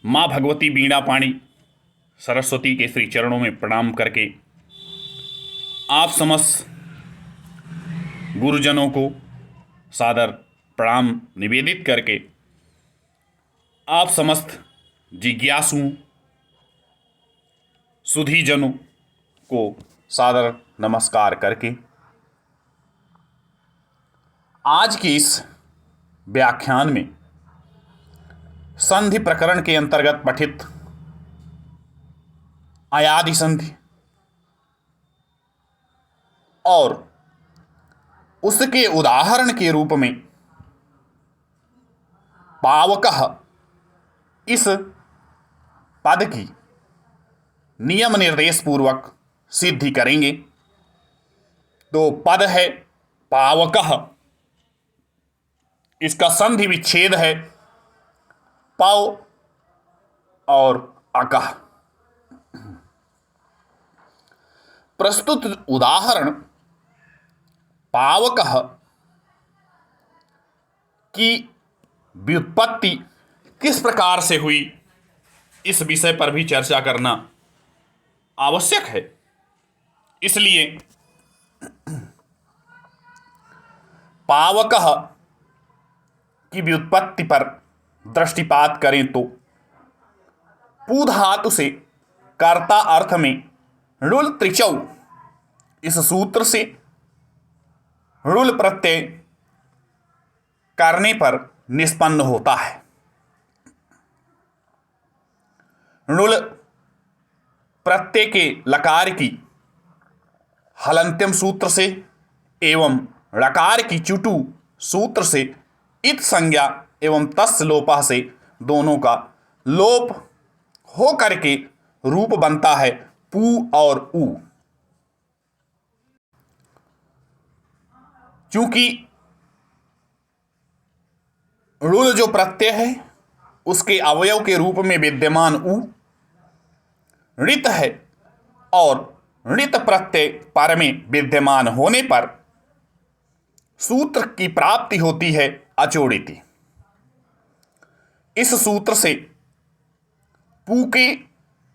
माँ भगवती बीणा पाणी सरस्वती के श्री चरणों में प्रणाम करके आप समस्त गुरुजनों को सादर प्रणाम निवेदित करके आप समस्त जिज्ञासुओं सुधीजनों को सादर नमस्कार करके आज के इस व्याख्यान में संधि प्रकरण के अंतर्गत पठित अयादि संधि और उसके उदाहरण के रूप में पावकः इस पद की नियम निर्देश पूर्वक सिद्धि करेंगे। तो पद है पावकः, इसका संधि विच्छेद है पाव और अकः। प्रस्तुत उदाहरण पावकः की व्युत्पत्ति किस प्रकार से हुई, इस विषय पर भी चर्चा करना आवश्यक है। इसलिए पावकः की व्युत्पत्ति पर दृष्टिपात करें तो पू धातु से कर्ता अर्थ में ऋल त्रिचौ इस सूत्र से ऋल प्रत्यय करने पर निष्पन्न होता है। ऋल प्रत्यय के लकार की हलंत्यम सूत्र से एवं ऋकार की चुटु सूत्र से इत संज्ञा एवं तस्य लोपः से दोनों का लोप हो करके रूप बनता है पू और ऊ। चूंकि ऋल जो प्रत्यय है उसके अवयव के रूप में विद्यमान ऊ ऋत है और ऋत प्रत्यय पर में विद्यमान होने पर सूत्र की प्राप्ति होती है अचोड़िति। इस सूत्र से पू के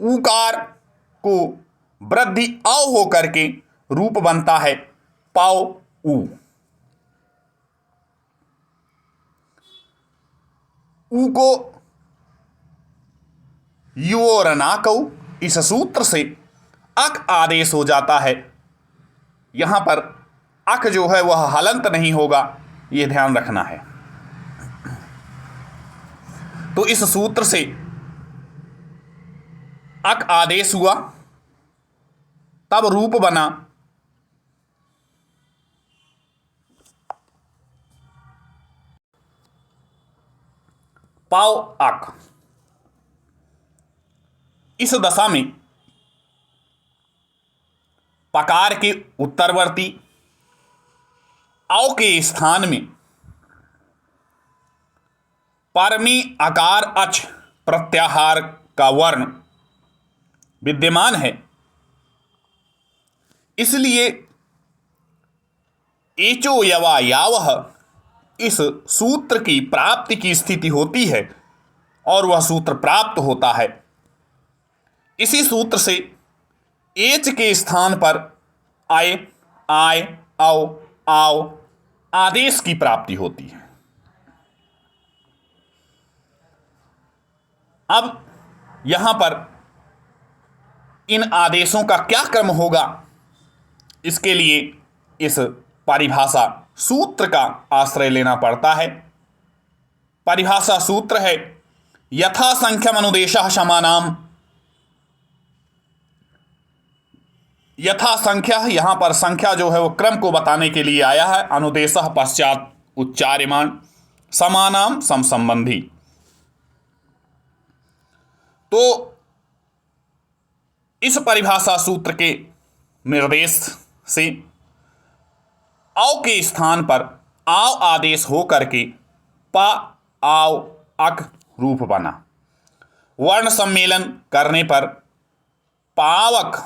ऊकार को वृद्धि अ हो करके रूप बनता है पाव ऊ। ऊ को युओरनाकौ इस सूत्र से अक आदेश हो जाता है। यहां पर अक जो है वह हलंत नहीं होगा, यह ध्यान रखना है। तो इस सूत्र से अक आदेश हुआ तब रूप बना पाव अक। इस दशा में पकार के उत्तरवर्ती औ के स्थान में पर में अकार अच प्रत्याहार का वर्ण विद्यमान है। इसलिए एचो यवा यावह इस सूत्र की प्राप्ति की स्थिति होती है और वह सूत्र प्राप्त होता है। इसी सूत्र से एच के स्थान पर आए आय आओ आओ आदेश की प्राप्ति होती है। अब यहां पर इन आदेशों का क्या क्रम होगा, इसके लिए इस परिभाषा सूत्र का आश्रय लेना पड़ता है। परिभाषा सूत्र है यथा संख्यम अनुदेशः समानाम। यथा संख्या, यहां पर संख्या जो है वो क्रम को बताने के लिए आया है। अनुदेशः पश्चात उच्चार्यमान, समानाम समसंबंधी। तो इस परिभाषा सूत्र के निर्देश से औ के स्थान पर आव आदेश हो करके पा आव अक रूप बना। वर्ण सम्मेलन करने पर पावक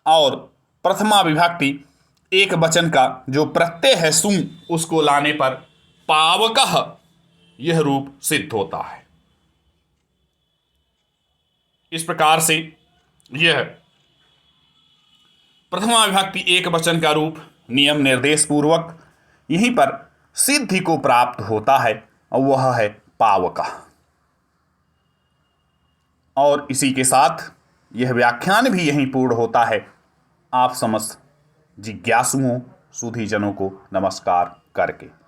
और प्रथमा विभक्ति एक वचन का जो प्रत्यय है सु, उसको लाने पर पावकः यह रूप सिद्ध होता है। इस प्रकार से यह प्रथमा विभक्ति एक वचन का रूप नियम निर्देश पूर्वक यहीं पर सिद्धि को प्राप्त होता है और वह है पावका। और इसी के साथ यह व्याख्यान भी यहीं पूर्ण होता है। आप समस्त जिज्ञासुओं सुधीजनों को नमस्कार करके।